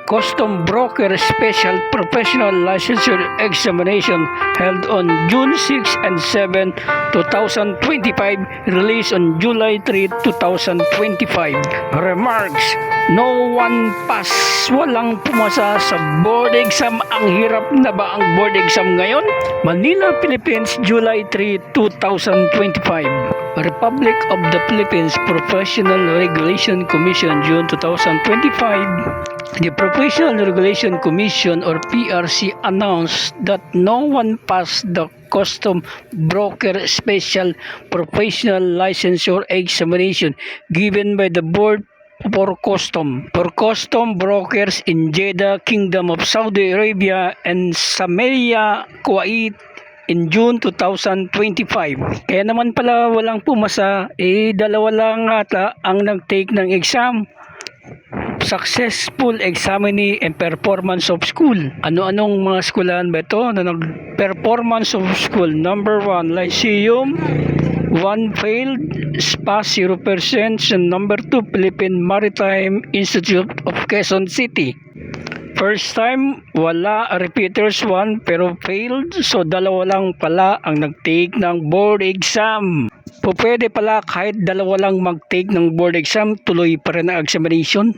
Custom Broker Special Professional Licensure Examination held on June 6 and 7, 2025, released on July 3, 2025. Remarks: no one pass. Walang pumasa sa board exam. Ang hirap na ba ang board exam ngayon? Manila, Philippines, July 3, 2025. Republic of the Philippines Professional Regulation Commission, June 2025. The Professional Regulation Commission or PRC announced that no one passed the Custom Broker Special Professional Licensure Examination given by the Board for custom brokers in Jeddah, Kingdom of Saudi Arabia and Sameria, Kuwait in June 2025. Kaya naman pala walang pumasa, dalawa lang ata ang nag-take ng exam. Successful examinee and performance of school. Ano-anong mga skulahan ba ito na nag-performance of school? Number 1, Lyceum. 1 failed, SPA 0%. And number 2, Philippine Maritime Institute of Quezon City. First time, wala. Repeaters 1 pero failed. So dalawa lang pala ang nag-take ng board exam. Pwede pala kahit dalawa lang mag-take ng board exam, tuloy pa rin ang examination.